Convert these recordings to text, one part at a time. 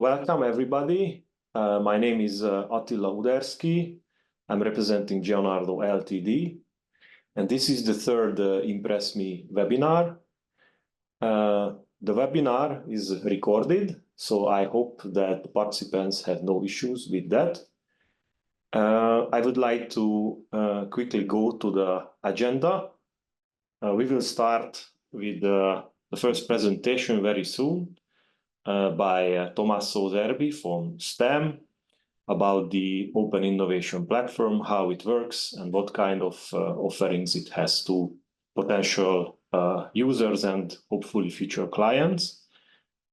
Welcome, everybody. My name is Attila Uderski. I'm representing Geonardo Ltd. And this is the third INN-PRESSME webinar. The webinar is recorded, so I hope that participants have no issues with that. I would like to quickly go to the agenda. We will start with the first presentation very soon by Tommaso Zerbi from STEM about the Open Innovation Platform, how it works, and what kind of offerings it has to potential users and hopefully future clients.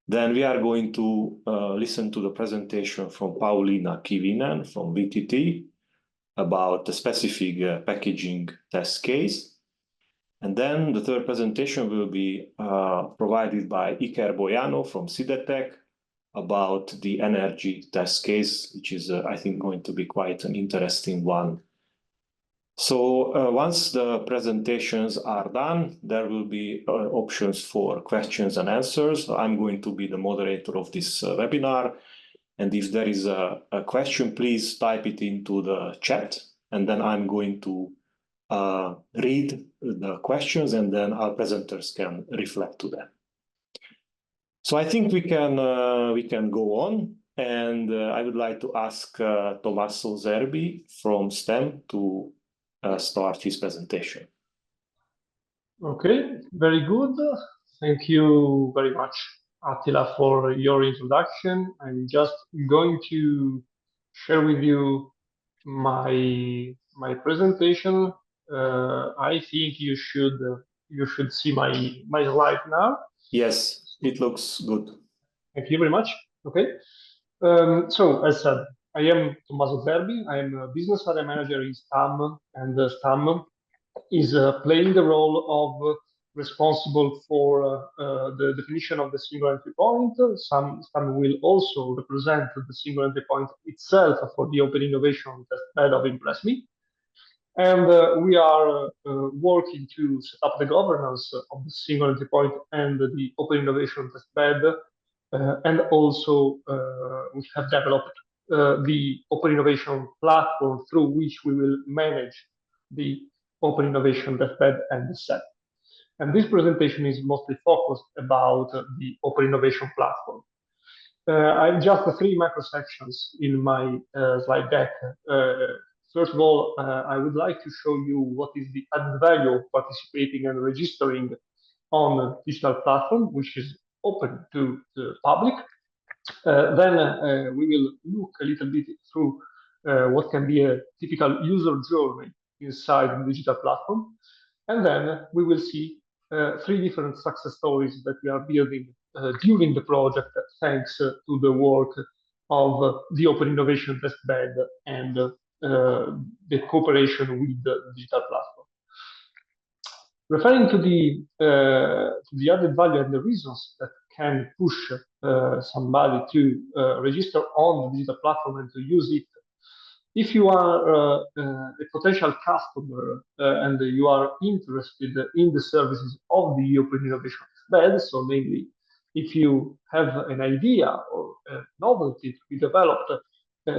Then we are going to listen to the presentation from Pauliina Kivinen from VTT about the specific packaging test case. And then the third presentation will be provided by Iker Boiano from Sidetech about the energy test case, which is, I think, going to be quite an interesting one. So once the presentations are done, there will be options for questions and answers. I'm going to be the moderator of this webinar. And if there is a question, please type it into the chat, and then I'm going to read the questions, and then our presenters can reflect to them. So I think we can go on, and I would like to ask Tommaso Zerbi from STEM to start his presentation. Okay, very good. Thank you very much, Attila, for your introduction. I'm just going to share with you my presentation. I think you should see my slide now. Yes, it looks good. Thank you very much. Okay. So as said, I am Tommaso Zerbi. I am a business area manager in STAM, and STAM is playing the role of responsible for the definition of the single entry point. STAM will also represent the single entry point itself for the Open Innovation Testbed of INN-PRESSME. And we are working to set up the governance of the single entry point and the Open Innovation Testbed. And also we have developed the Open Innovation platform through which we will manage the Open Innovation Testbed and the set. And this presentation is mostly focused about the Open Innovation platform. I have just three macro sections in my slide deck. First of all, I would like to show you what is the added value of participating and registering on a digital platform, which is open to the public. Then we will look a little bit through what can be a typical user journey inside the digital platform. And then we will see three different success stories that we are building during the project, thanks to the work of the Open Innovation Testbed and the cooperation with the digital platform. Referring to the added value and the reasons that can push somebody to register on the digital platform and to use it. If you are a potential customer and you are interested in the services of the Open Innovation Testbed, so namely, if you have an idea or a novelty to be developed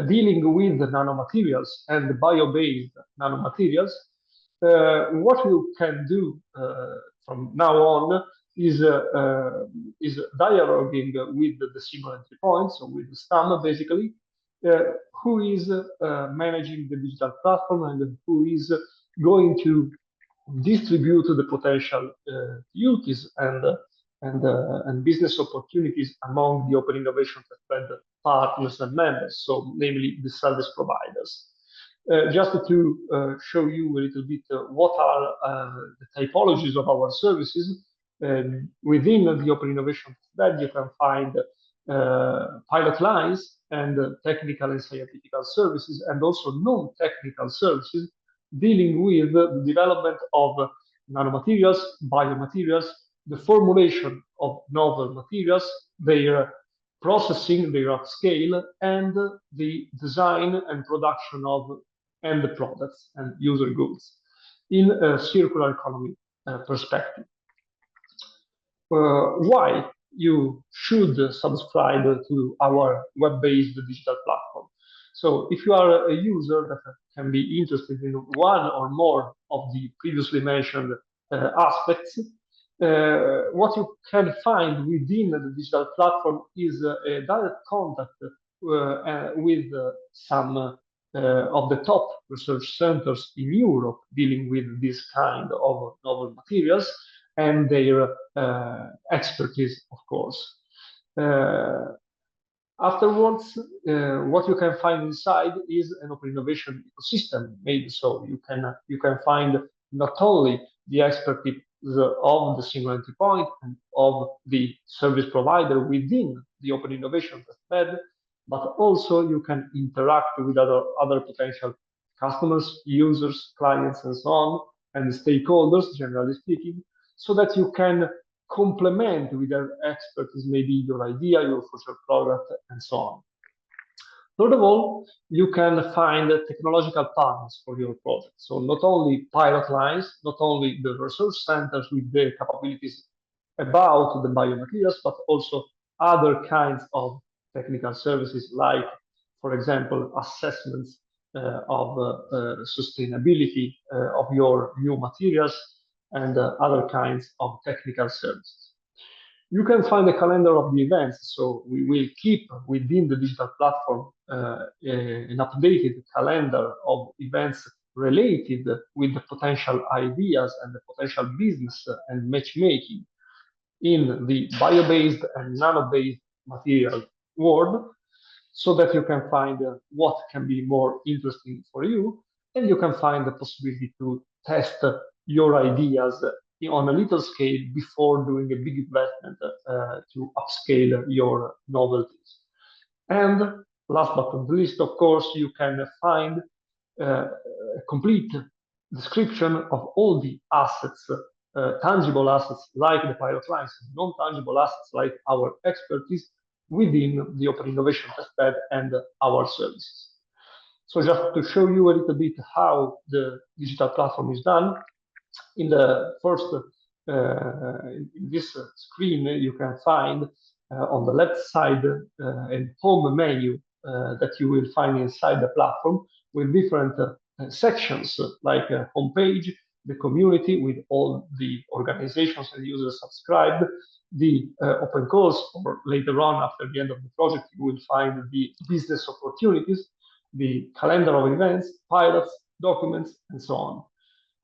dealing with nanomaterials and bio-based nanomaterials, what you can do from now on is dialoguing with the single entry point, so with the STAM basically, who is managing the digital platform and who is going to distribute the potential duties and business opportunities among the Open Innovation Testbed partners and members, so namely the service providers. Just to show you a little bit what are the typologies of our services, within the Open Innovation Testbed, you can find pilot lines and technical and scientific services, and also non-technical services dealing with the development of nanomaterials, biomaterials, the formulation of novel materials, their processing, their upscale, and the design and production of end products and user goods in a circular economy perspective. Why you should subscribe to our web-based digital platform. So if you are a user that can be interested in one or more of the previously mentioned aspects, what you can find within the digital platform is a direct contact with some of the top research centers in Europe dealing with this kind of novel materials and their expertise, of course. Afterwards, what you can find inside is an open innovation ecosystem made so you can find not only the expertise of the single entry point and of the service provider within the open innovation testbed, but also you can interact with other potential customers, users, clients, and so on, and stakeholders, generally speaking, so that you can complement with their expertise, maybe your idea, your future product, and so on. Third of all, you can find technological partners for your project. So not only pilot lines, not only the research centers with their capabilities about the biomaterials, but also other kinds of technical services like, for example, assessments of sustainability of your new materials and other kinds of technical services. You can find a calendar of the events, so we will keep within the digital platform an updated calendar of events related with the potential ideas and the potential business and matchmaking in the bio-based and nano-based material world, so that you can find what can be more interesting for you, and you can find the possibility to test your ideas on a little scale before doing a big investment to upscale your novelties. And last but not least, of course, you can find a complete description of all the assets, tangible assets like the pilot lines, and non-tangible assets like our expertise within the Open Innovation Testbed and our services. So just to show you a little bit how the digital platform is done, in the first, in this screen, you can find on the left side a home menu that you will find inside the platform with different sections like homepage, the community with all the organizations and users subscribed, the open calls, or later on after the end of the project, you will find the business opportunities, the calendar of events, pilots, documents, and so on.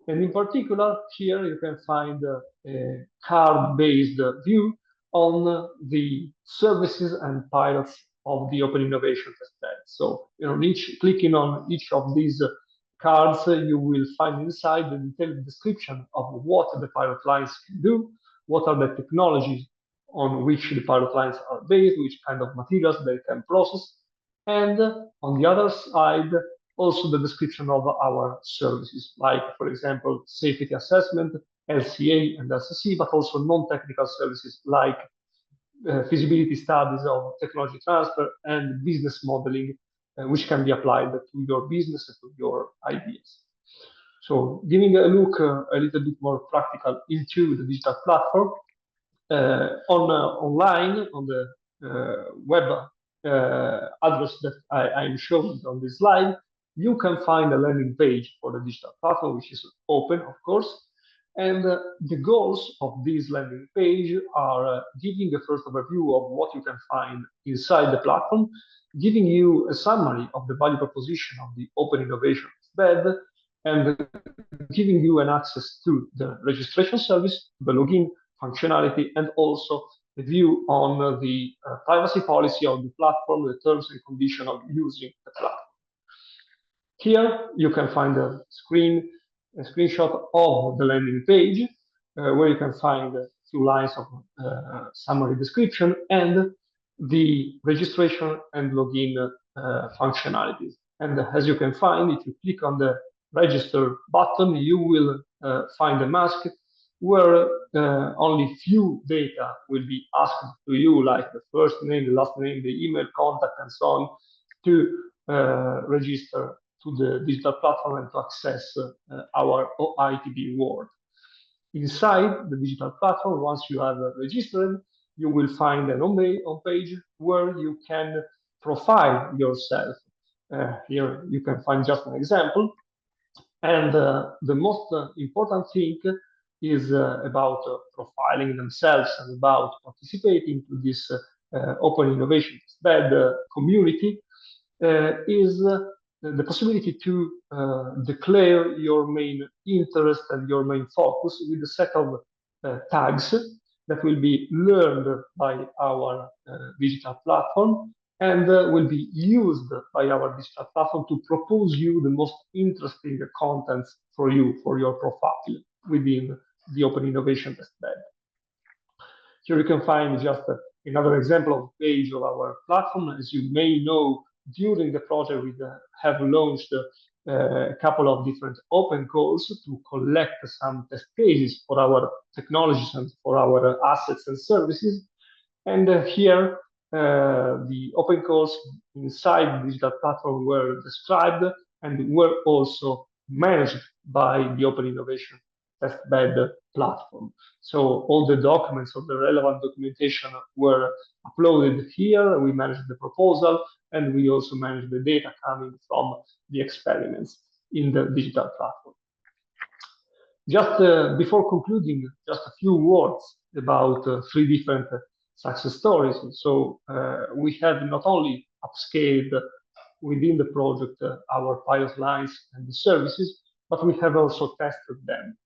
And in particular, here you can find a card-based view on the services and pilots of the Open Innovation Testbed. So, clicking on each of these cards, you will find inside the detailed description of what the pilot lines can do, what are the technologies on which the pilot lines are based, which kind of materials they can process, and on the other side, also the description of our services, like, for example, safety assessment, LCA and SSC, but also non-technical services like feasibility studies of technology transfer and business modeling, which can be applied to your business and to your ideas. So giving a look a little bit more practical into the digital platform, online, on the web address that I'm showing on this slide, you can find a landing page for the digital platform, which is open, of course. And the goals of this landing page are giving a first overview of what you can find inside the platform, giving you a summary of the value proposition of the Open Innovation Bed, and giving you an access to the registration service, the login functionality, and also the view on the privacy policy of the platform, the terms and conditions of using the platform. Here you can find a screenshot of the landing page, where you can find 2 lines of summary description and the registration and login functionalities. And as you can find, if you click on the register button, you will find a mask where only few data will be asked to you, like the first name, the last name, the email, contact, and so on, to register to the digital platform and to access our OITB world. Inside the digital platform, once you have registered, you will find an home page where you can profile yourself. Here you can find just an example. And the most important thing is about profiling themselves and about participating to this open innovation bed community is the possibility to declare your main interest and your main focus with a set of tags that will be learned by our digital platform and will be used by our digital platform to propose you the most interesting contents for you, for your profile within the Open Innovation Testbed. Here you can find just another example of page of our platform. As you may know, during the project, we have launched a couple of different open calls to collect some test cases for our technologies and for our assets and services. And here, the open calls inside the digital platform were described and were also managed by the Open Innovation Testbed platform. So all the documents or the relevant documentation were uploaded here. We managed the proposal, and we also managed the data coming from the experiments in the digital platform. Just before concluding, just a few words about three different success stories. So we have not only upscaled within the project our pilot lines and the services, but we have also tested them.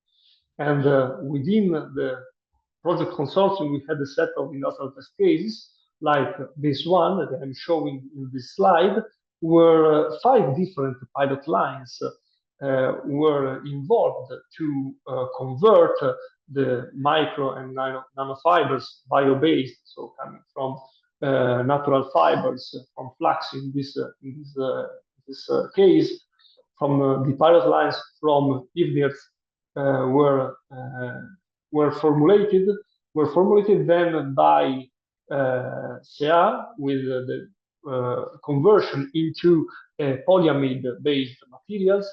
And within the project consortium, we had a set of industrial test cases, like this one that I'm showing in this slide, where 5 different pilot lines were involved to convert the micro and nanofibers bio-based, so coming from natural fibers from flax in this case, from the pilot lines from Ivnir's were formulated then by CA with the conversion into polyamide-based materials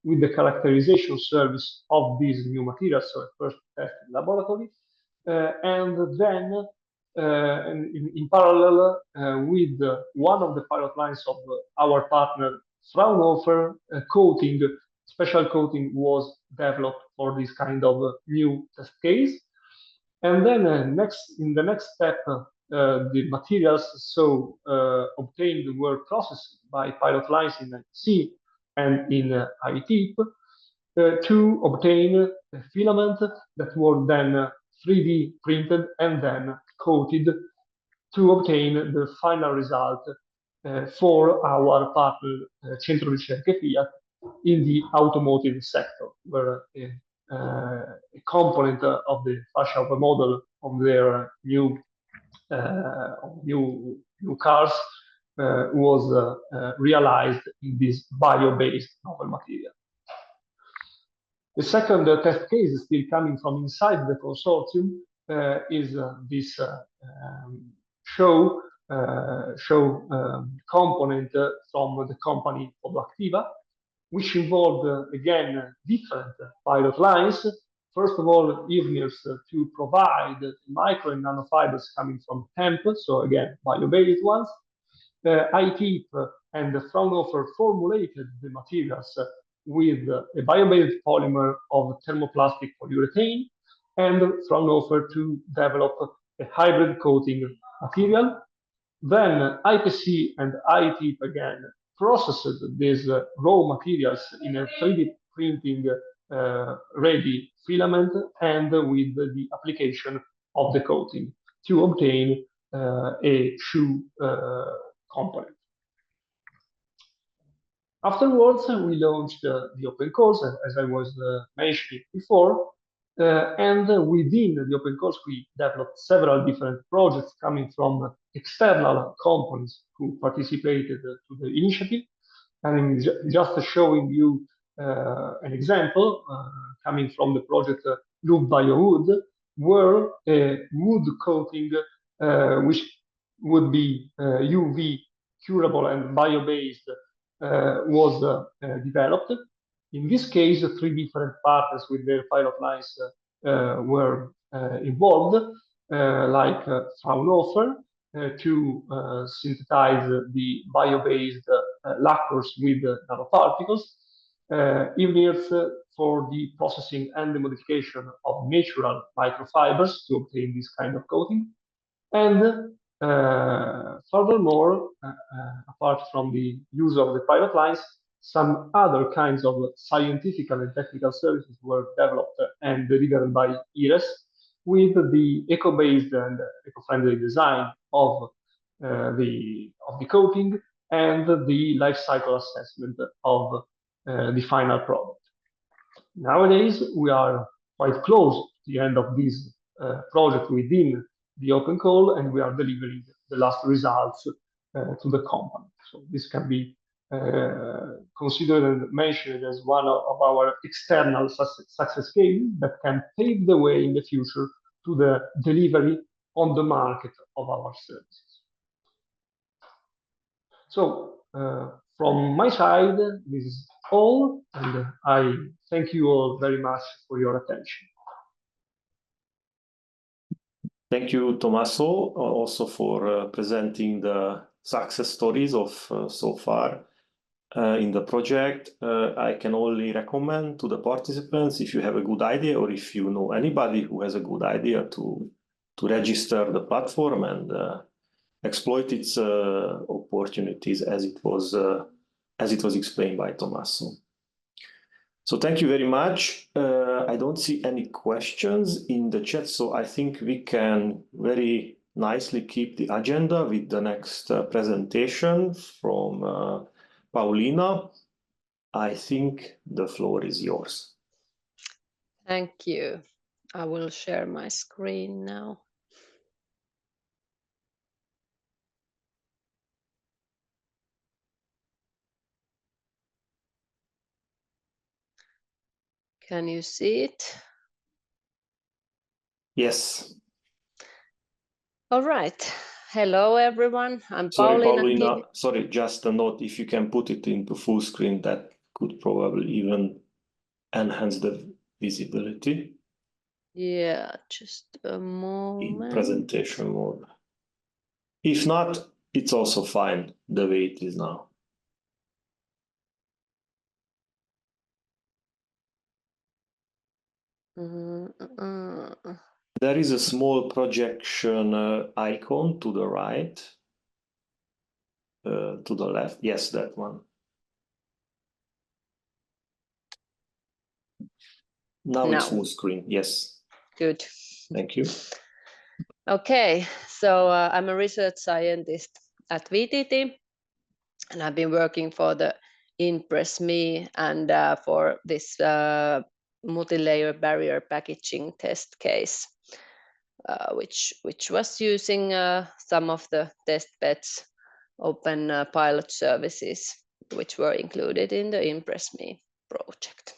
with the characterization service of these new materials, so at first test in laboratory, and then in parallel with one of the pilot lines of our partner Fraunhofer, coating, special coating was developed for this kind of new test case. And then in the next step, the materials obtained were processed by pilot lines in ITC and in ITIP to obtain a filament that were then 3D printed and then coated to obtain the final result for our partner Centro Ricerche Fiat in the automotive sector, where a component of the fascia model of their new cars was realized in this bio-based novel material. The second test case, still coming from inside the consortium, is this show component from the company Activa, which involved again different pilot lines. First of all, Ivnir's to provide micro and nanofibers coming from hemp, so again bio-based ones. ITIP and Fraunhofer formulated the materials with a bio-based polymer of thermoplastic polyurethane, and Fraunhofer to develop a hybrid coating material. Then IPC and ITIP again processed these raw materials in a 3D printing ready filament and with the application of the coating to obtain a shoe component. Afterwards, we launched the open calls, as I was mentioning before, and within the open calls, we developed several different projects coming from external companies who participated to the initiative. And just showing you an example coming from the project Loop Biowood, where a wood coating which would be UV curable and bio-based was developed. In this case, 3 different partners with their pilot lines were involved. like Fraunhofer, to synthesize the bio-based lacquers with nanoparticles, engineers for the processing and the modification of natural microfibers to obtain this kind of coating. And furthermore, apart from the use of the private lines, some other kinds of scientific and technical services were developed and delivered by IRES with the eco-based and eco-friendly design of the coating and the life cycle assessment of the final product. Nowadays, we are quite close to the end of this project within the open call, and we are delivering the last results to the company. So this can be considered and mentioned as one of our external success cases that can pave the way in the future to the delivery on the market of our services. So from my side, this is all, and I thank you all very much for your attention. Thank you, Tommaso, also for presenting the success stories of so far in the project. I can only recommend to the participants, if you have a good idea or if you know anybody who has a good idea, to register the platform and exploit its opportunities as it was explained by Tommaso. So thank you very much. I don't see any questions in the chat, so I think we can very nicely keep the agenda with the next presentation from Paulina. I think the floor is yours. Thank you. I will share my screen now. Can you see it? Yes. All right. Hello, everyone. I'm Sorry, Paulina. Sorry, just a note. If you can put it into full screen, that could probably even enhance the visibility. Yeah, just a moment. In presentation mode. If not, it's also fine the way it is now. There is a small projection icon to the right, to the left. Yes, that one. Now it's full screen. Yes. Good. Thank you. Okay, so I'm a research scientist at VTT, and I've been working for the INN-PRESSME and for this multi-layer barrier packaging test case, which was using some of the test beds open pilot services, which were included in the INN-PRESSME project.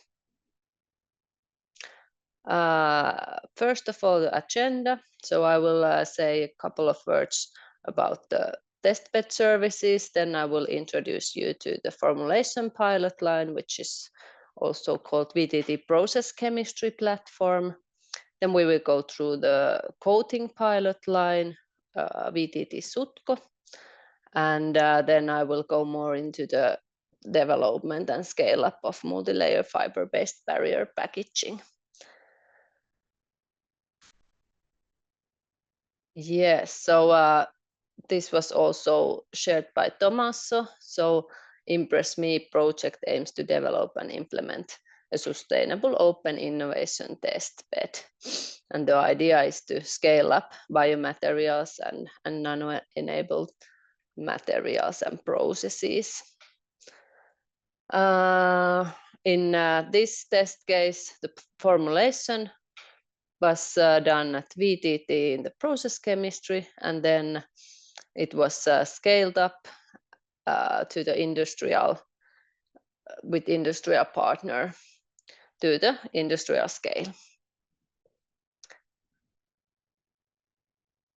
First of all, the agenda. So I will say a couple of words about the testbed services. Then I will introduce you to the formulation pilot line, which is also called VTT Process Chemistry Platform. Then we will go through the coating pilot line, VTT Sutko. And then I will go more into the development and scale up of multi-layer fiber-based barrier packaging. Yes, so this was also shared by Tommaso. So INN-PRESSME project aims to develop and implement a sustainable open innovation test bed. And the idea is to scale up biomaterials and nano-enabled materials and processes. In this test case, the formulation was done at VTT in the process chemistry, and then it was scaled up to the industrial with industrial partner to the industrial scale.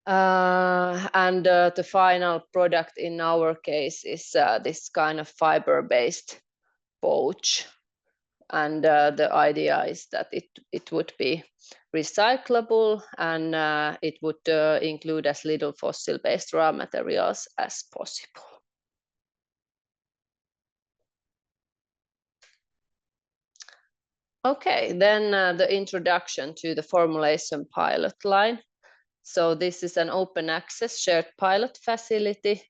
And the final product in our case is this kind of fiber-based pouch. And the idea is that it would be recyclable, and it would include as little fossil-based raw materials as possible. Okay, then the introduction to the formulation pilot line. So this is an open access shared pilot facility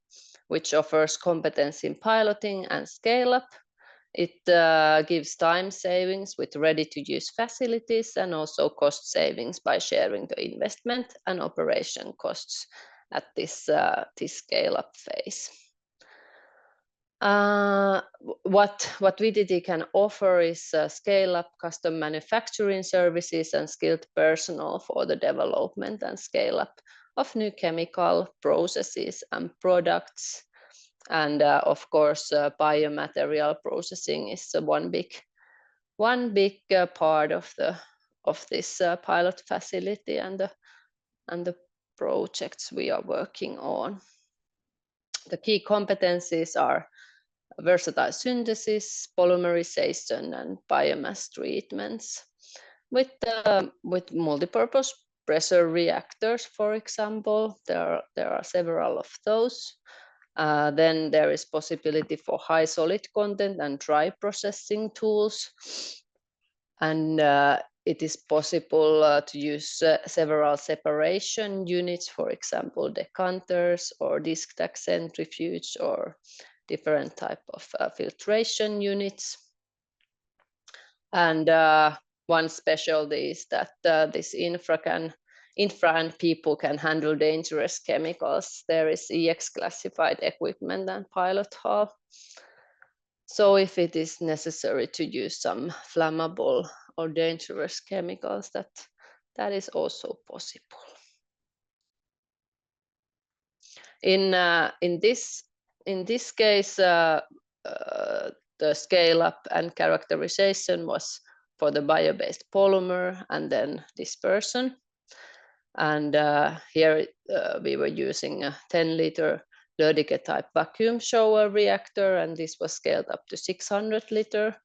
which offers competence in piloting and scale up. It gives time savings with ready-to-use facilities and also cost savings by sharing the investment and operation costs at this scale-up phase. What VTT can offer is scale-up custom manufacturing services and skilled personnel for the development and scale-up of new chemical processes and products. And of course, biomaterial processing is one big part of this pilot facility and the projects we are working on. The key competencies are versatile synthesis, polymerization, and biomass treatments with multipurpose pressure reactors, for example. There are several of those. Then there is possibility for high solid content and dry processing tools. And it is possible to use several separation units, for example, decanters or disc tack centrifuge or different type of filtration units. And one specialty is that this infra and people can handle dangerous chemicals. There is EX classified equipment and pilot hall. So if it is necessary to use some flammable or dangerous chemicals, that is also possible. In this case, the scale up and characterization was for the bio-based polymer and then dispersion. And here we were using a 10-liter Lödike type vacuum shower reactor, and this was scaled up to 600 liter,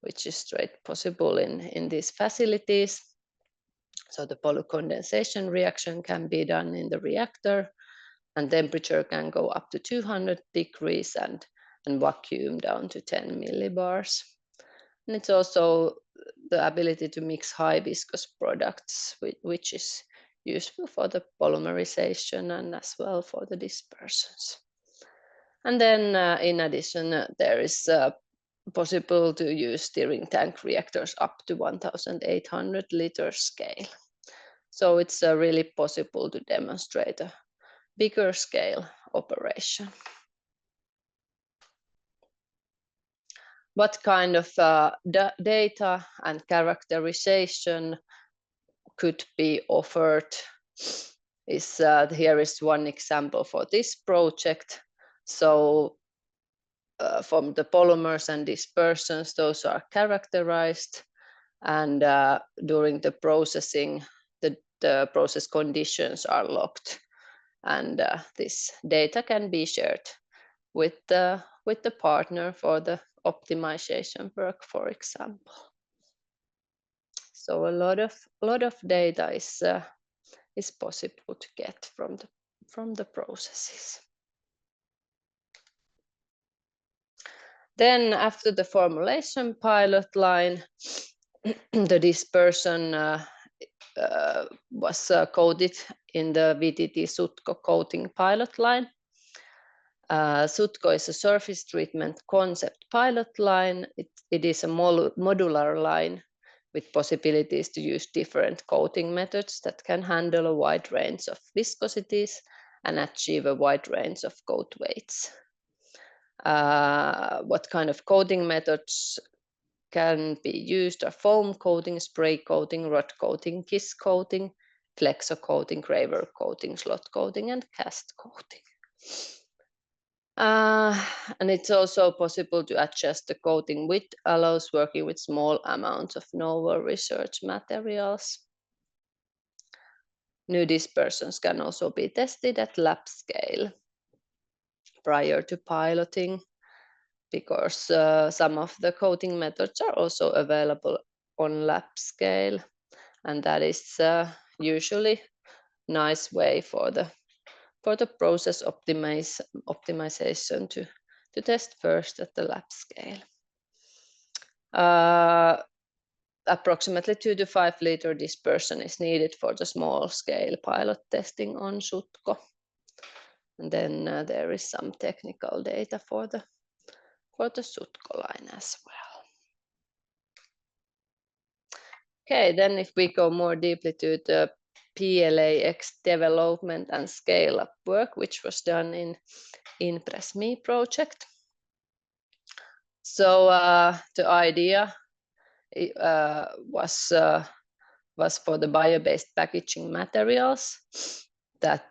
which is straight possible in these facilities. So the polykondensation reaction can be done in the reactor, and temperature can go up to 200 degrees and vacuum down to 10 millibars. And it's also the ability to mix high viscous products, which is useful for the polymerization and as well for the dispersions. And then in addition, there is possible to use stirring tank reactors up to 1,800 liter scale. So it's really possible to demonstrate a bigger scale operation. What kind of data and characterization could be offered is here is one example for this project. So from the polymers and dispersions, those are characterized, and during the processing, the process conditions are logged, and this data can be shared with the partner for the optimization work, for example. So a lot of data is possible to get from the processes. Then after the formulation pilot line, the dispersion was coated in the VTT Sutko coating pilot line. Sutko is a surface treatment concept pilot line. It is a modular line with possibilities to use different coating methods that can handle a wide range of viscosities and achieve a wide range of coat weights. What kind of coating methods can be used are foam coating, spray coating, rod coating, kiss coating, flexo coating, graver coating, slot coating, and cast coating. And it's also possible to adjust the coating width, allows working with small amounts of novel research materials. New dispersions can also be tested at lab scale prior to piloting, because some of the coating methods are also available on lab scale. and that is usually nice way for the process optimization to test first at the lab scale. Approximately 2 to 5 liter dispersion is needed for the small scale pilot testing on Sutko. And then there is some technical data for the Sutko line as well. Okay, then if we go more deeply to the PLAX development and scale-up work, which was done in INN-PRESSME project. So the idea was for the bio-based packaging materials that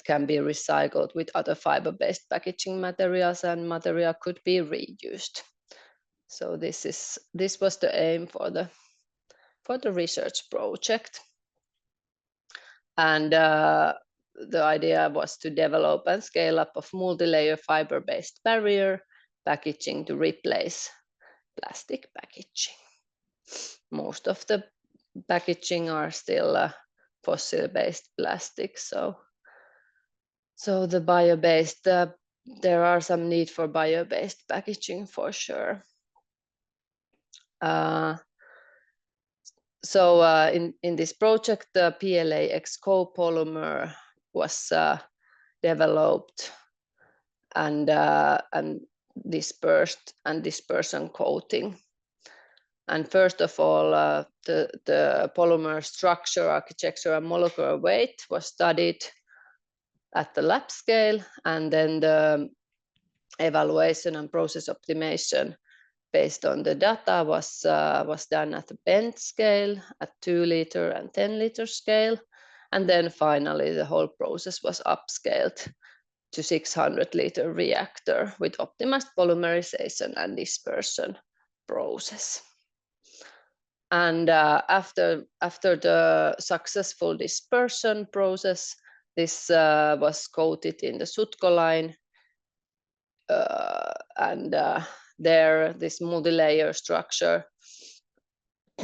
can be recycled with other fiber-based packaging materials, and material could be reused. So this was the aim for the research project. And the idea was to develop and scale up of multi-layer fiber-based barrier packaging to replace plastic packaging. Most of the packaging are still fossil-based plastic, so the bio-based, there are some need for bio-based packaging for sure. So in this project, the PLAX copolymer was developed and dispersed and dispersion coating. And first of all, the polymer structure, architecture, and molecular weight was studied at the lab scale, and then the evaluation and process optimization based on the data was done at the bench scale, at 2 liter and 10 liter scale, and then finally the whole process was upscaled to 600 liter reactor with optimized polymerization and dispersion process. And after the successful dispersion process, this was coated in the Sutko line, and there this multi-layer structure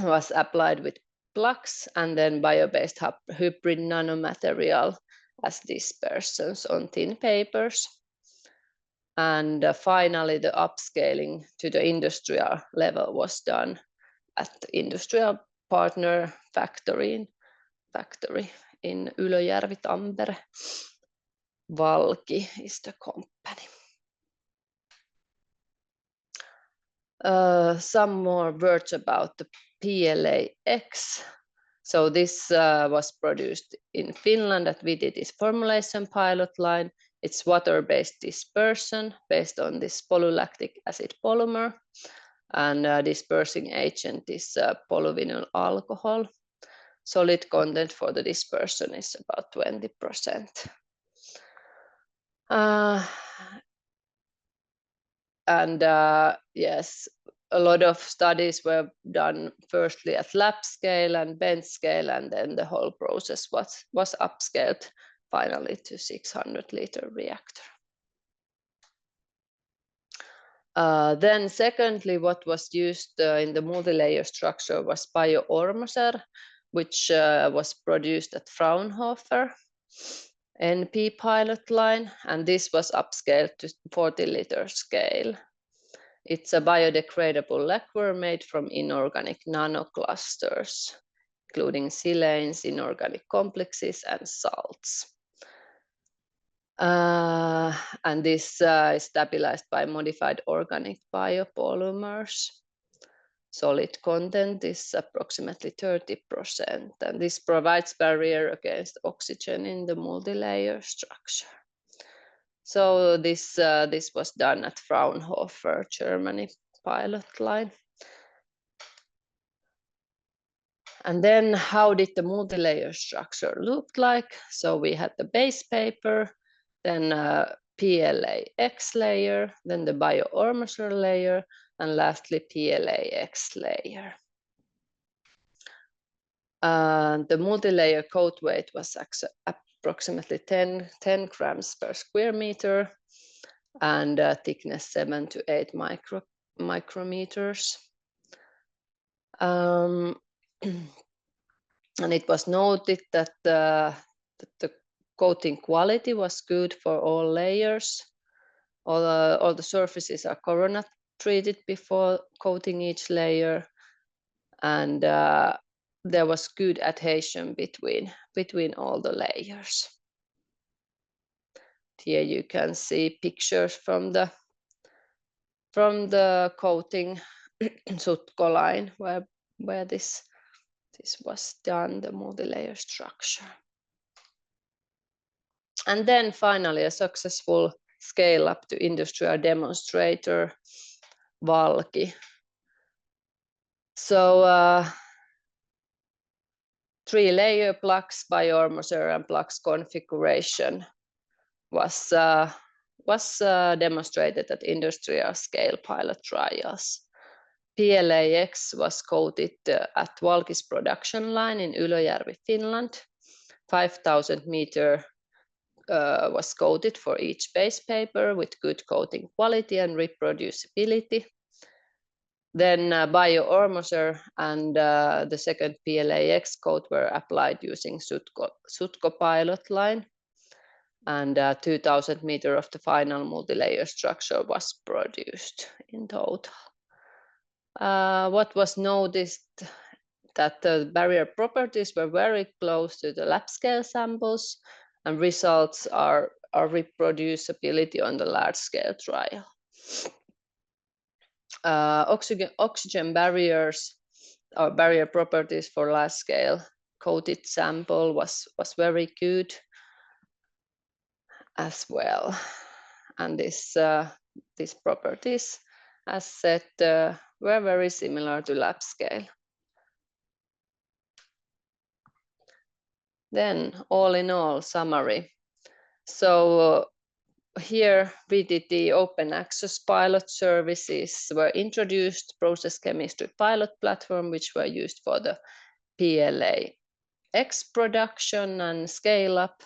was applied with plugs, and then bio-based hybrid nanomaterial as dispersions on thin papers. And finally the upscaling to the industrial level was done at the industrial partner factory in Ylöjärvi, Tampere. Valki is the company. Some more words about the PLAX. So this was produced in Finland at VTT's formulation pilot line. It's water-based dispersion based on this polylactic acid polymer, and dispersing agent is polyvinyl alcohol. Solid content for the dispersion is about 20%. Yes, a lot of studies were done firstly at lab scale and bench scale, and then the whole process was upscaled finally to 600 liter reactor. Then secondly, what was used in the multi-layer structure was bioormoser, which was produced at Fraunhofer NP pilot line, and this was upscaled to 40 liter scale. It's a biodegradable lacquer made from inorganic nanoclusters, including silanes, inorganic complexes, and salts. And this is stabilized by modified organic biopolymers. Solid content is approximately 30%, and this provides barrier against oxygen in the multi-layer structure. So this was done at Fraunhofer, Germany pilot line. And then how did the multi-layer structure look like? So we had the base paper, then PLAX layer, then the bioormoser layer, and lastly PLAX layer. The multi-layer coat weight was approximately 10 grams per square meter, and thickness 7 to 8 micrometers. And it was noted that the coating quality was good for all layers. All the surfaces are corona treated before coating each layer, and there was good adhesion between all the layers. Here you can see pictures from the coating Sutco line where this was done, the multi-layer structure. And then finally a successful scale up to industrial demonstrator, Valki. So 3-layer Plux biomaterial and Plux configuration was demonstrated at industrial scale pilot trials. PLAX was coated at Valki's production line in Ylöjärvi, Finland. 5,000 meters was coated for each base paper with good coating quality and reproducibility. Then bioarmoser and the second PLAX coat were applied using Sutco pilot line. And 2,000 meters of the final multi-layer structure was produced in total. What was noticed that the barrier properties were very close to the lab scale samples, and results are reproducibility on the large scale trial. Oxygen barriers or barrier properties for large scale coated sample was very good as well, and these properties, as said, were very similar to lab scale. Then all in all, summary. So here VTT open access pilot services were introduced, process chemistry pilot platform, which were used for the PLAX production and scale up,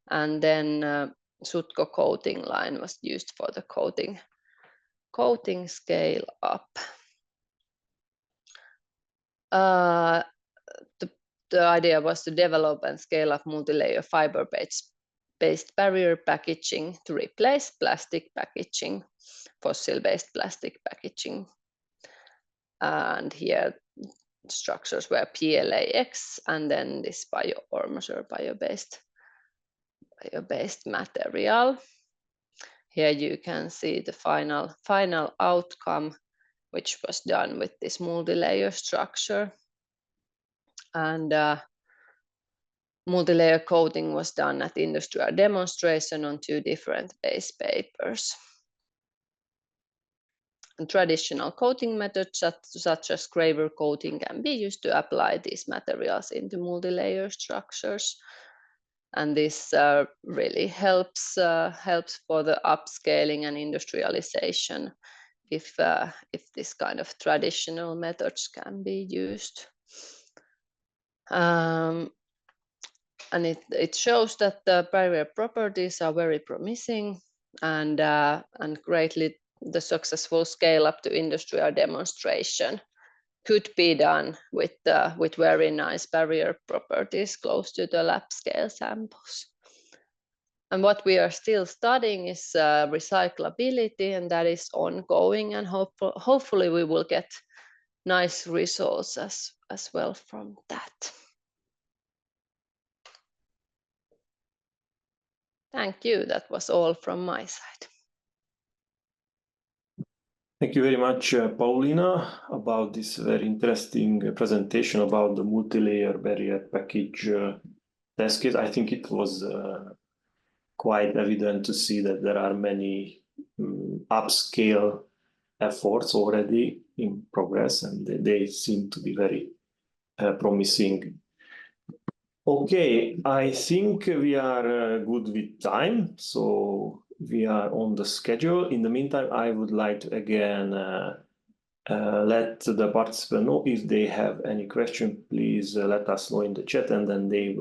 and then Sutco coating line was used for the coating scale up. The idea was to develop and scale up multi-layer fiber-based barrier packaging to replace plastic packaging, fossil-based plastic packaging. And here structures were PLAX and then this bioarmoser, bio-based material. Here you can see the final outcome, which was done with this multi-layer structure. And multi-layer coating was done at industrial demonstration on 2 different base papers. And traditional coating methods such as Craver coating can be used to apply these materials into multi-layer structures. And this really helps for the upscaling and industrialization if this kind of traditional methods can be used. And it shows that the barrier properties are very promising, and greatly the successful scale up to industrial demonstration could be done with very nice barrier properties close to the lab scale samples. And what we are still studying is recyclability, and that is ongoing, and hopefully we will get nice results as well from that. Thank you. That was all from my side. Thank you very much, Paulina, about this very interesting presentation about the multi-layer barrier package test case. I think it was quite evident to see that there are many upscale efforts already in progress, and they seem to be very promising. Okay, I think we are good with time, so we are on the schedule. In the meantime, I would like to again let the participants know if they have any question. Please let us know in the chat, and then they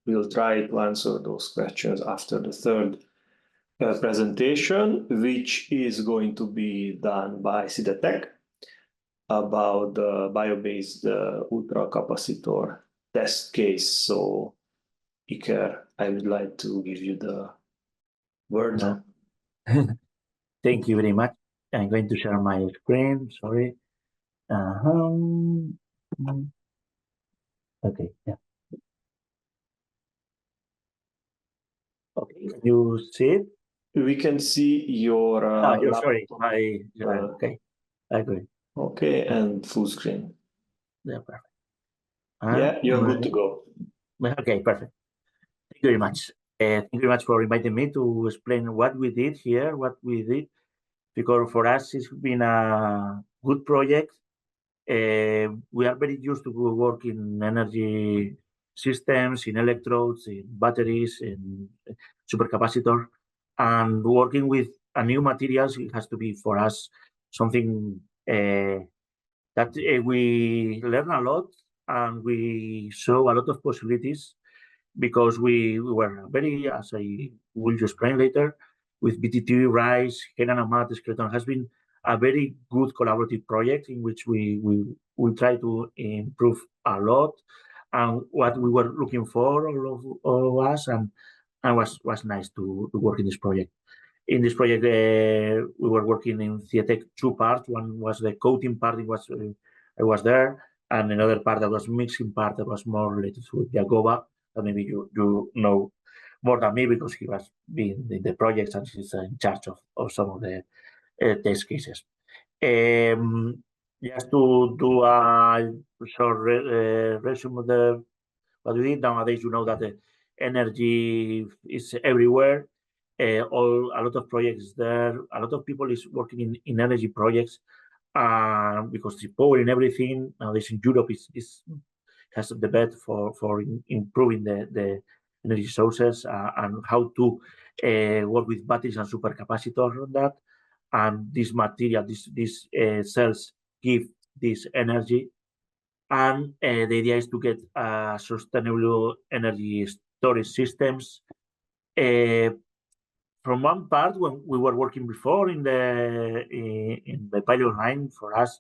will try to answer those questions after the third presentation, which is going to be done by Sidetech about the bio-based ultracapacitor test case. So, Iker, I would like to give you the word. Thank you very much. I'm going to share my screen. Sorry. Okay. Yeah. Okay. Can you see it? We can see your Sorry. laptop. Okay. I agree. Okay, and full screen. Yeah, perfect. Yeah, you're good to go. Okay, perfect. Thank you very much. Thank you very much for inviting me to explain what we did here, because for us it's been a good project. We are very used to work in energy systems, in electrodes, in batteries, in supercapacitor, and working with a new materials, it has to be for us something that we learn a lot and we saw a lot of possibilities because we were very, as I will explain later, with BTT, RISE, Henan and Matt, Skeleton has been a very good collaborative project in which we try to improve a lot and what we were looking for, all of us, and was nice to work in this project. In this project, we were working in Cietec two parts. One was the coating part, I was there, and another part that was mixing part that was more related to Jagoba, that maybe you know more than me because he was being in the projects and he's in charge of some of the test cases. Just to do a short resume of what we did. Nowadays, you know that the energy is everywhere. A lot of projects there. A lot of people is working in energy projects because the power in everything nowadays in Europe has the bet for improving the energy sources and how to work with batteries and supercapacitors on that. And this material, these cells give this energy. And the idea is to get sustainable energy storage systems. From one part, when we were working before in the pilot line for us,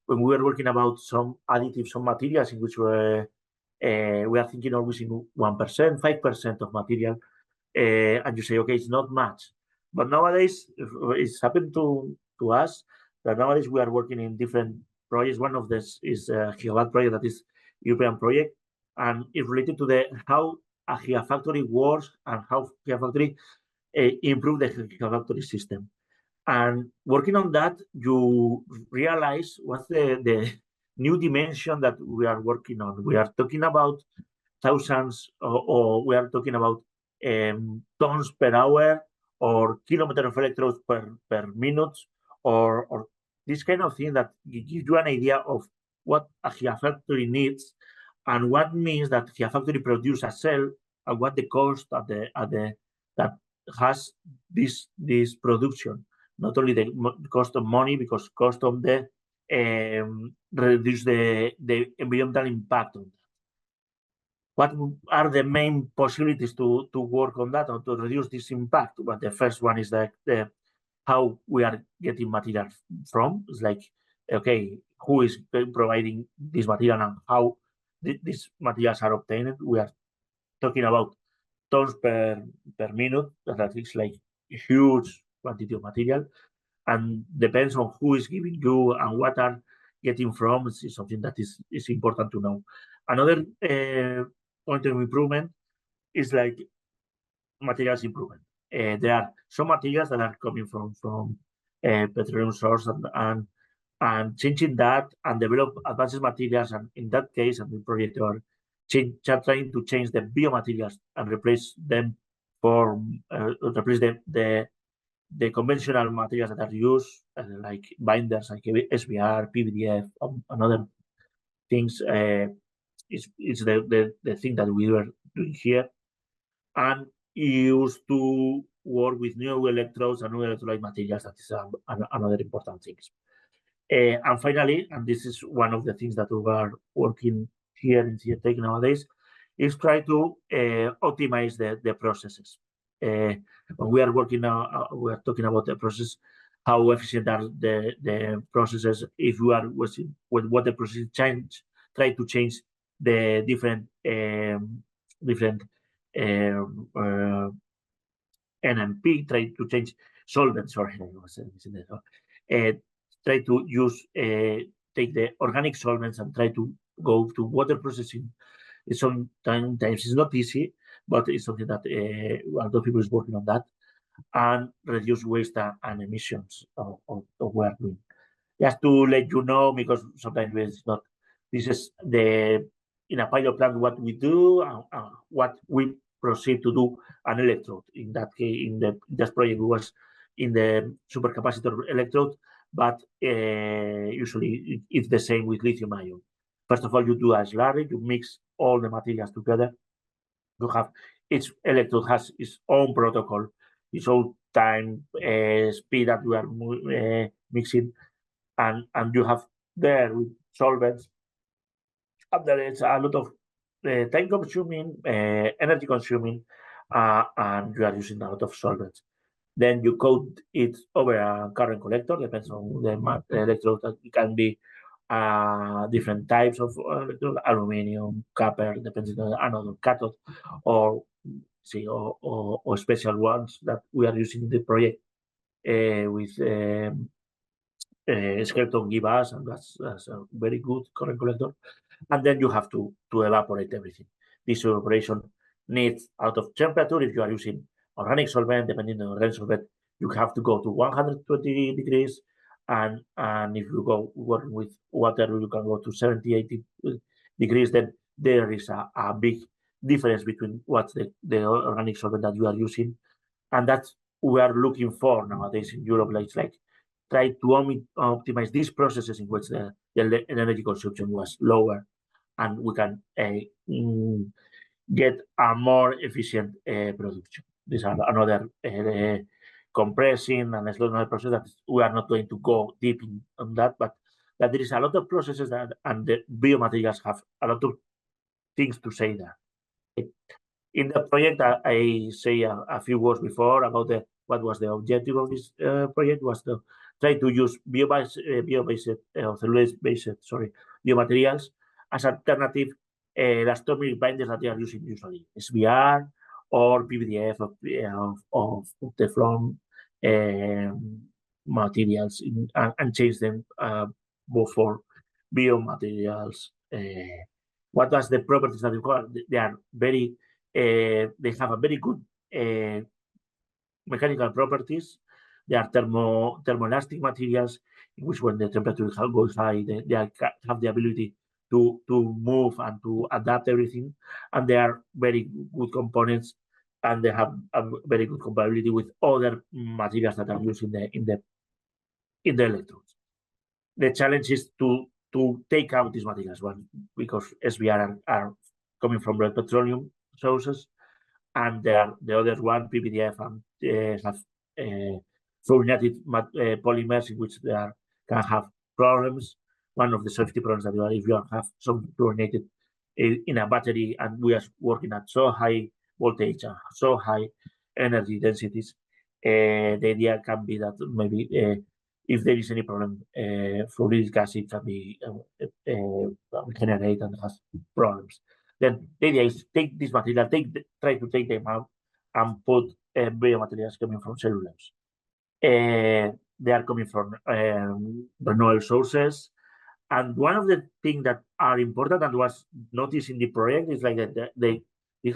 when we were working about some additives, some materials in which we are thinking always in 1%, 5% of material, and you say, okay, it's not much. But nowadays, it's happened to us that nowadays we are working in different projects. One of this is a Gigawatt project that is European project, and it's related to how a Gigafactory works and how Gigafactory improve the Gigafactory system. And working on that, you realize what's the new dimension that we are working on. We are talking about thousands, or we are talking about tons per hour or kilometer of electrodes per minute, or this kind of thing that gives you an idea of what a Gigafactory needs and what means that Gigafactory produce a cell and what the cost that has this production. Not only the cost of money, because cost of the reduce the environmental impact on that. What are the main possibilities to work on that or to reduce this impact? But the first one is how we are getting material from. It's like, okay, who is providing this material and how these materials are obtained? We are talking about tons per minute. That is like a huge quantity of material, and depends on who is giving you and what are getting from. Is something that is important to know. Another point of improvement is like materials improvement. There are some materials that are coming from petroleum source and changing that and develop advanced materials. And in that case, and the project are trying to change the biomaterials and replace them for replace the conventional materials that are used, like binders, like SBR, PVDF, and other things. It's the thing that we were doing here, and used to work with new electrodes and new electrolyte materials. That is another important thing. And finally, and this is one of the things that we are working here in Cietec nowadays, is try to optimize the processes. When we are working now, we are talking about the process, how efficient are the processes. If you are with what the process change, try to change the different NMP, try to change solvents, sorry, I was missing that. Try to use, take the organic solvents and try to go to water processing. Sometimes it's not easy, but it's something that a lot of people is working on that, and reduce waste and emissions of we are doing. Just to let you know, because sometimes it's not, this is in a pilot plant what we do and what we proceed to do an electrode. In that case, in this project was in the supercapacitor electrode, but usually it's the same with lithium ion. First of all, you do a slurry, you mix all the materials together. You have each electrode has its own protocol, its own time, speed that you are mixing, and you have there with solvents. And there is a lot of time consuming, energy consuming, and you are using a lot of solvents. Then you coat it over a current collector, depends on the electrode. It can be different types of aluminum, copper, depends on the anode, cathode, or special ones that we are using in the project with Skeleton give us, and that's a very good current collector. And then you have to evaporate everything. This evaporation needs a lot of temperature. If you are using organic solvent, depending on organic solvent, you have to go to 120 degrees. And if you go working with water, you can go to 70, 80 degrees. Then there is a big difference between what's the organic solvent that you are using. And that's we are looking for nowadays in Europe. Like try to optimize these processes in which the energy consumption was lower, and we can get a more efficient production. These are another compressing and another process that we are not going to go deep on that, but that there is a lot of processes that, and the biomaterials have a lot of things to say there. In the project, I say a few words before about what was the objective of this project was to try to use cellulose-based biomaterials as alternative elastomeric binders that they are using usually, SBR or PVDF of Teflon materials and change them both for biomaterials. What was the properties that they are very they have a very good mechanical properties. They are thermoelastic materials, in which when the temperature goes high, they have the ability to move and to adapt everything. And they are very good components, and they have a very good compatibility with other materials that are used in the electrodes. The challenge is to take out these materials, because SBR are coming from red petroleum sources, and the other one, PVDF, have fluorinated polymers in which they can have problems. One of the safety problems that you are, if you have some fluorinated in a battery, and we are working at so high voltage and so high energy densities, the idea can be that maybe if there is any problem, fluoridic acid can be generated and has problems. Then the idea is take this material, try to take them out and put biomaterials coming from cellulose. They are coming from renewable sources. And one of the things that are important and was noticed in the project is like that they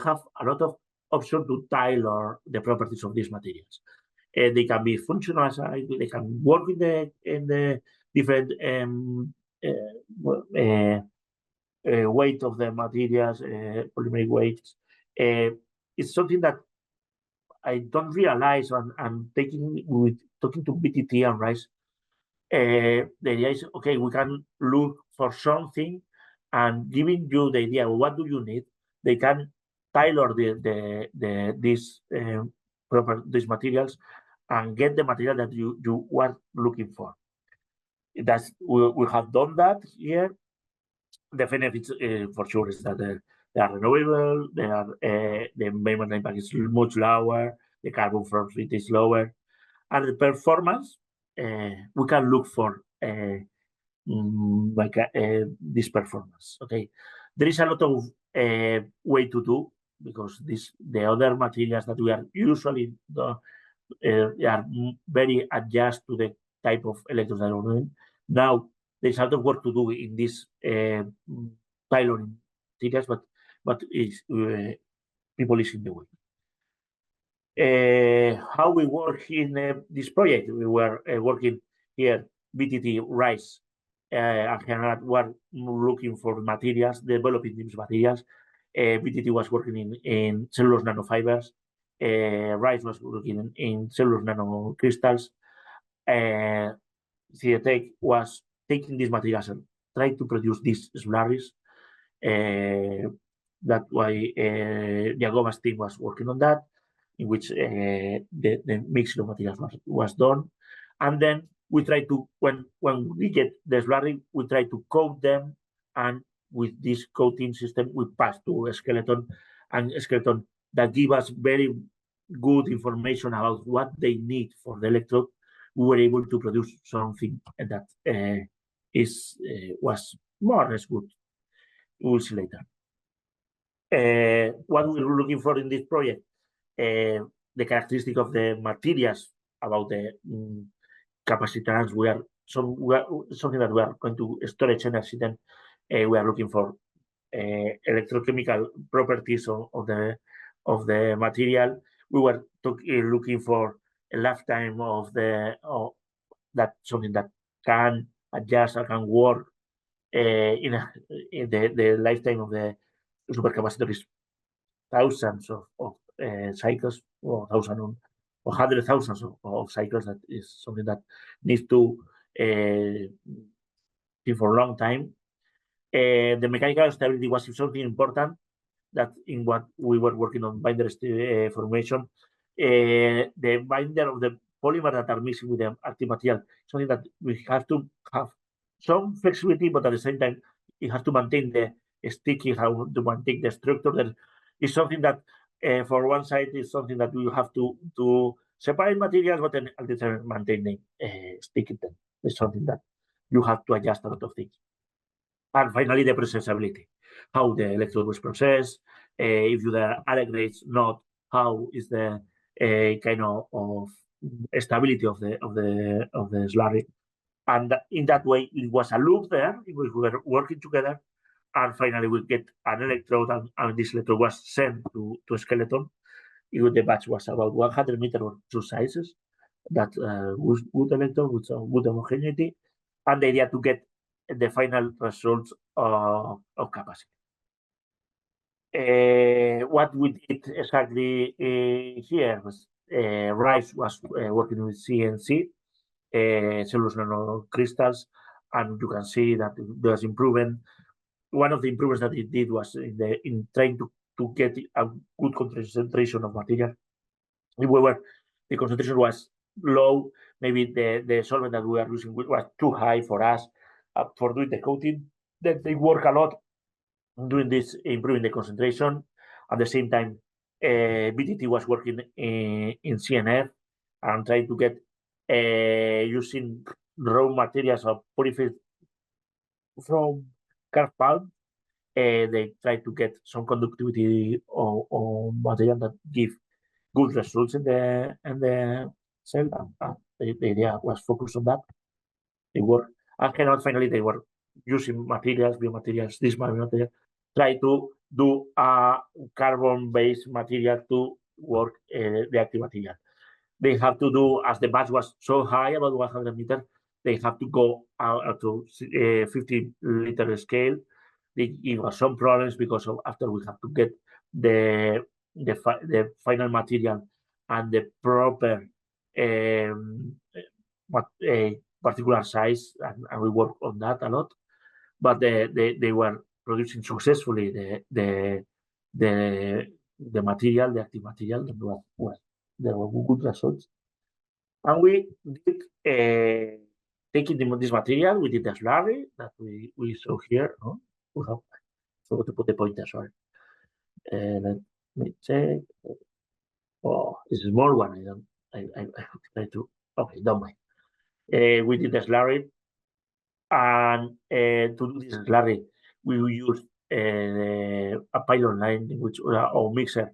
have a lot of options to tailor the properties of these materials. They can be functional, they can work in the different weight of the materials, polymeric weights. It's something that I don't realize, and talking to BTT and Rice, the idea is, okay, we can look for something, and giving you the idea of what do you need, they can tailor these materials and get the material that you were looking for. We have done that here. The benefits for sure is that they are renewable, the environmental impact is much lower, the carbon footprint is lower, and the performance, we can look for this performance. Okay, There is a lot of way to do, because the other materials that we are usually they are very adjust to the type of electrodes that we're doing. Now there's a lot of work to do in this tailoring materials, but people is in the way. How we work in this project? We were working here, BTT, RISE, and General were looking for materials, developing these materials. BTT was working in cellulose nanofibers. RISE was working in cellulose nanocrystals. CETEC was taking these materials and trying to produce these slurries. That's why Jagoba's team was working on that, in which the mixing of materials was done. And then we try to, when we get the slurry, we try to coat them, and with this coating system, we pass to a skeleton, and a skeleton that give us very good information about what they need for the electrode. We were able to produce something that was more or less good. We'll see later. What we're looking for in this project, the characteristic of the materials, about the capacitance, something that we are going to storage energy. Then we are looking for electrochemical properties of the material. We were looking for a lifetime of that, something that can adjust or can work in the lifetime of the supercapacitor is thousands of cycles, or thousands or hundred thousands of cycles. That is something that needs to be for a long time. The mechanical stability was something important, that in what we were working on binder formation. The binder of the polymer that are mixing with the active material, something that we have to have some flexibility, but at the same time, it has to maintain the sticky, how to maintain the structure. That is something that, for one side, is something that we have to separate materials, but then at the time maintaining sticky. It's something that you have to adjust a lot of things. And finally, the processability, how the electrode was processed, if you are grades not, how is the kind of stability of the slurry. And in that way, it was a loop there. We were working together, and finally we get an electrode, and this electrode was sent to a skeleton. The batch was about 100 meters or two sizes. That was good electrode with some good homogeneity, and the idea to get the final results of capacity. What we did exactly here was RISE was working with CNC, cellulose nanocrystals, and you can see that there's improvement. One of the improvements that it did was in trying to get a good concentration of material. However, the concentration was low. Maybe the solvent that we are using was too high for us for doing the coating. Then they work a lot on doing this, improving the concentration. At the same time, BTT was working in CNF and trying to get using raw materials of polyfill from carb pulp. They try to get some conductivity or material that give good results in the cell. The idea was focused on that. They were, and finally they were using materials, biomaterials, this biomaterial, try to do a carbon-based material to work the active material. They have to do, as the batch was so high, about 100 meters, they have to go out to 50-liter scale. It was some problems because after we have to get the final material and the proper particular size, and we work on that a lot. But they were producing successfully the material, the active material. There were good results, and we did taking this material. We did the slurry that we saw here. No? We have forgot to put the pointer. Sorry. Let me check. Oh, it's a small one. I try to. Okay, don't mind. We did the slurry, and to do this slurry, we used a pilot line in which or mixer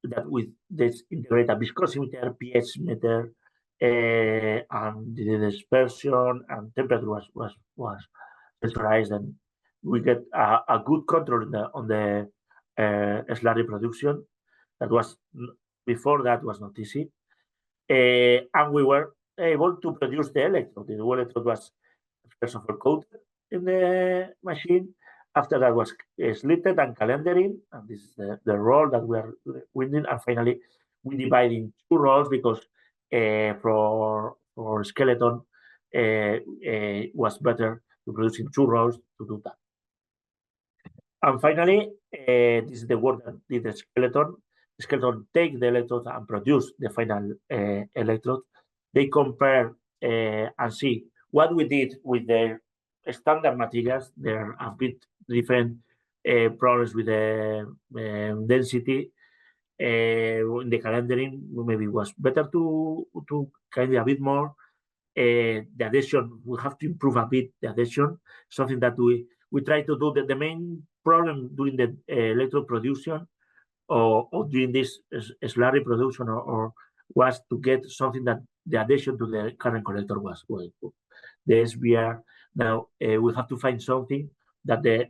that with this integrate a viscosimeter, pH meter, and the dispersion and temperature was sensorized, and we get a good control on the slurry production. That was before that was not easy, and we were able to produce the electrode. The electrode was first of all coated in the machine. After that was slitted and calendering, and this is the roll that we are winding. And finally, we divide in two rolls because for skeleton was better to produce in two rolls to do that. And finally, this is the work that did the skeleton. The skeleton take the electrodes and produce the final electrode. They compare and see what we did with the standard materials. There are a bit different problems with the density in the calendering. Maybe it was better to kind of a bit more. The adhesion, we have to improve a bit the adhesion, something that we try to do. The main problem during the electrode production or during this slurry production or was to get something that the adhesion to the current collector was well good. The SBR, now we have to find something that the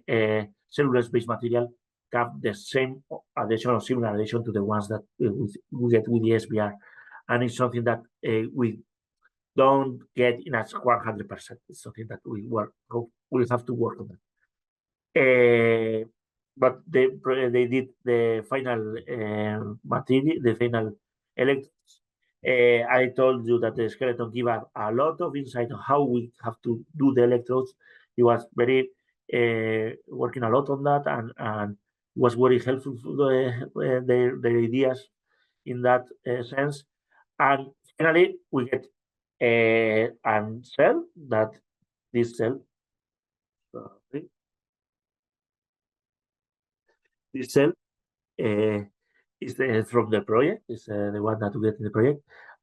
cellulose-based material have the same adhesion or similar adhesion to the ones that we get with the SBR. And it's something that we don't get in as 100%. It's something that we have to work on that. But they did the final material, the final electrodes. I told you that the skeleton gave us a lot of insight on how we have to do the electrodes. He was very working a lot on that and was very helpful for their ideas in that sense. And finally, we get and cell that this cell. Sorry. This cell is from the project, is the one that we get in the project.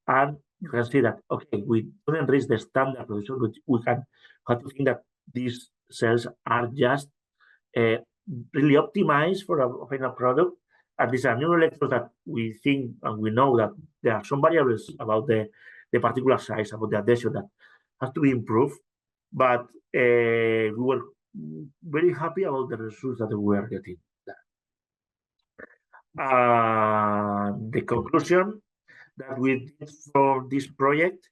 And you can see that, okay, we couldn't reach the standard production, but we can have to think that these cells are just really optimized for a final product. And these are new electrodes that we think and we know that there are some variables about the particular size, about the adhesion that has to be improved. But we were very happy about the results that we were getting. The conclusion that we did for this project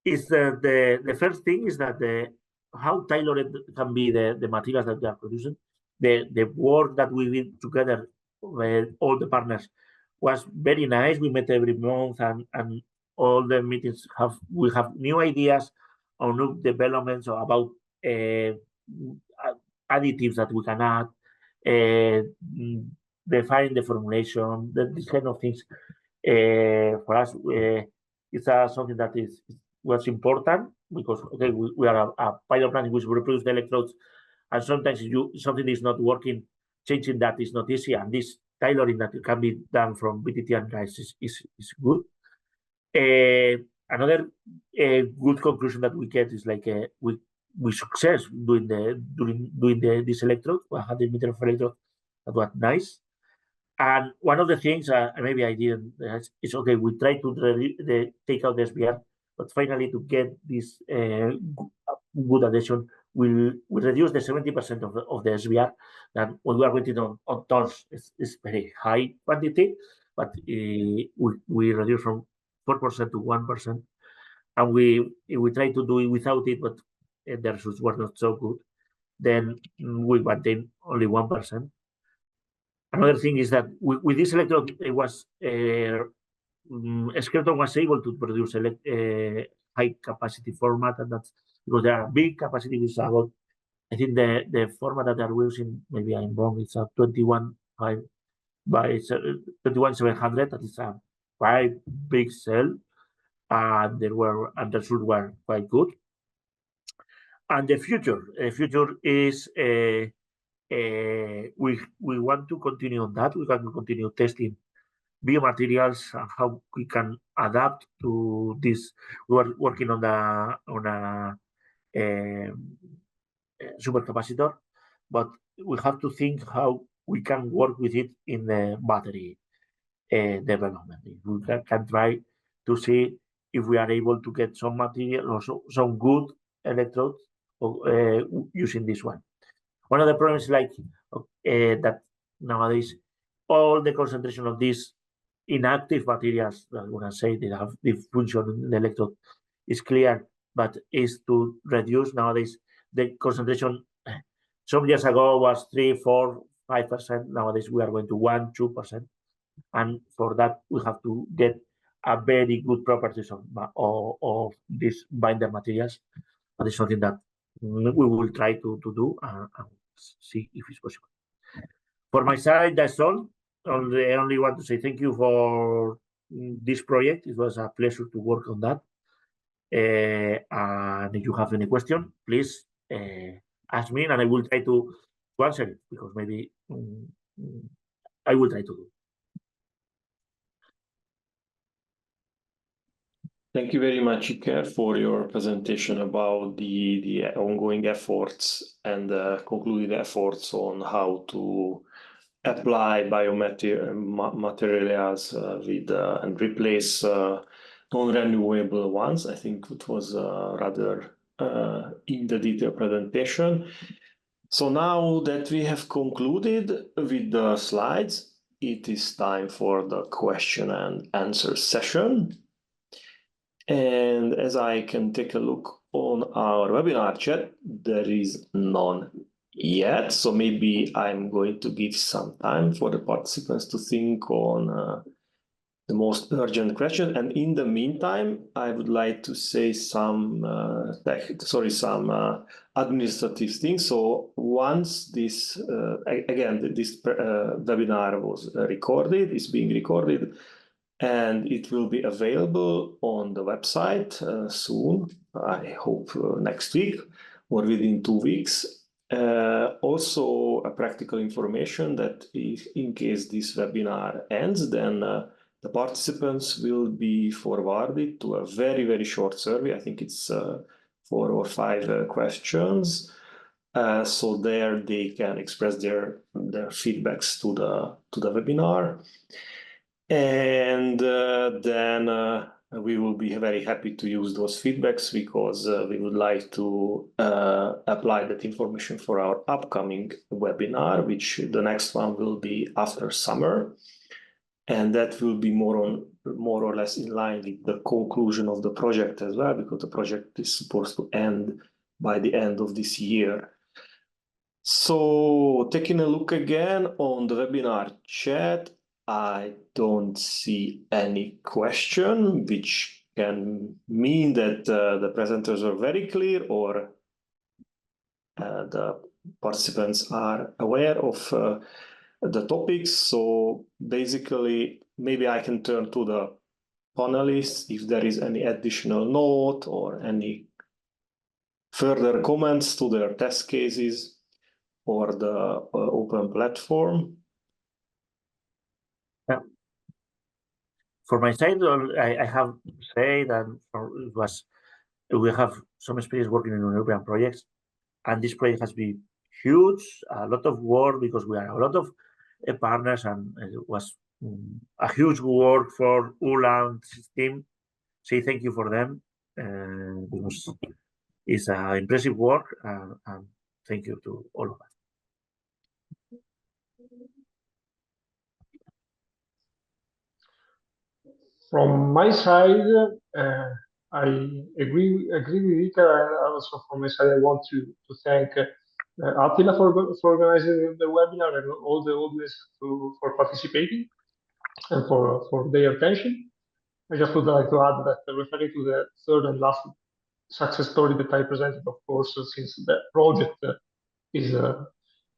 is that the first thing is that how tailored can be the materials that we are producing. The work that we did together with all the partners was very nice. We met every month and all the meetings we have new ideas or new developments about additives that we can add, define the formulation, these kind of things. For us, it's something that was important because okay, we are a pilot plant in which we produce the electrodes, and sometimes something is not working, changing that is not easy, and this tailoring that can be done from BTT and guys is good. Another good conclusion that we get is like we success doing this electrode, 100 meters of electrode. That was nice. And one of the things maybe I didn't is okay. We try to take out the SBR, but finally to get this good adhesion, we reduce the 70% of the SBR. That when we are working on tons, it's very high quantity, but we reduce from 4% to 1%, and we try to do it without it, but the results were not so good. Then we maintain only 1%. Another thing is that with this electrode, it was skeleton was able to produce a high capacity format, and that's because there are big capacity. Is about, I think the format that they are using, maybe I'm wrong, it's a 21.5 by 21.700. That is a quite big cell, and the results were quite good. And the future is. We want to continue on that. We can continue testing biomaterials and how we can adapt to this. We are working on a supercapacitor but we have to think how we can work with it in the battery development. If we can try to see if we are able to get some material or some good electrodes using this one. One of the problems is like that nowadays all the concentration of these inactive materials, that when I say they have the function in the electrode is clear, but is to reduce nowadays the concentration. Some years ago was 3, 4, 5%. Nowadays we are going to 1, 2%. And for that, we have to get a very good properties of these binder materials. That is something that we will try to do and see if it's possible. For my side, that's all. I only want to say thank you for this project. It was a pleasure to work on that. And if you have any question, please ask me, and I will try to answer it, because maybe I will try to do. Thank you very much, Iker, for your presentation about the ongoing efforts and concluded efforts on how to apply biomaterials with and replace non-renewable ones. I think it was rather in the detail presentation. So now that we have concluded with the slides, it is time for the question and answer session. And as I can take a look on our webinar chat, there is none yet. So maybe I'm going to give some time for the participants to think on the most urgent question. And in the meantime, I would like to say some administrative things. So once this, this webinar was recorded, is being recorded, and it will be available on the website soon, I hope next week or within 2 weeks. Also, a practical information that if in case this webinar ends, then the participants will be forwarded to a very, very short survey. I think it's 4 or 5 questions. So there they can express their feedbacks to the webinar. And then we will be very happy to use those feedbacks, because we would like to apply that information for our upcoming webinar, which the next one will be after summer. And that will be more or less in line with the conclusion of the project as well, because the project is supposed to end by the end of this year. So taking a look again on the webinar chat, I don't see any question, which can mean that the presenters are very clear, or the participants are aware of the topics. So basically, maybe I can turn to the panelists if there is any additional note or any further comments to their test cases or the open platform. Yeah. For my side, I have to say that we have some experience working in European projects, and this project has been huge, a lot of work, because we are a lot of partners, and it was a huge work for Ula and his team. Say thank you for them, because it's impressive work, and thank you to all of us. From my side, I agree with Iker, and also from my side, I want to thank Attila for organizing the webinar, and all the audience for participating and for their attention. I just would like to add that, referring to the third and last success story that I presented, of course, since the project is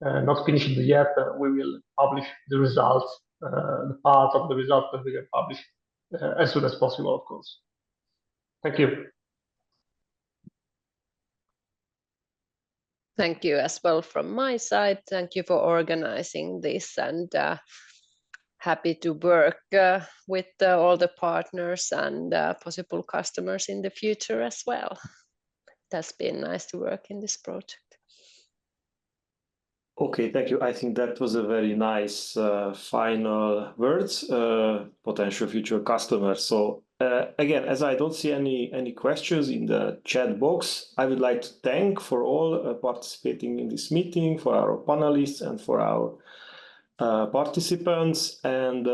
not finished yet, we will publish the results, the part of the results that we can publish as soon as possible, of course. Thank you. Thank you as well from my side. Thank you for organizing this, and happy to work with all the partners and possible customers in the future as well. It has been nice to work in this project. Okay, thank you. I think that was a very nice final words, potential future customers. So again, as I don't see any questions in the chat box, I would like to thank for all participating in this meeting, for our panelists and for our participants. And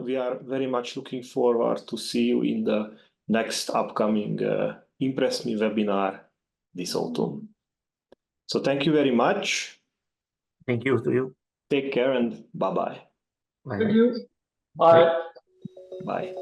we are very much looking forward to see you in the next upcoming INN-PRESSME webinar this autumn. So thank you very much. Thank you to you. Take care and bye-bye. Bye. Thank you. Bye. Bye.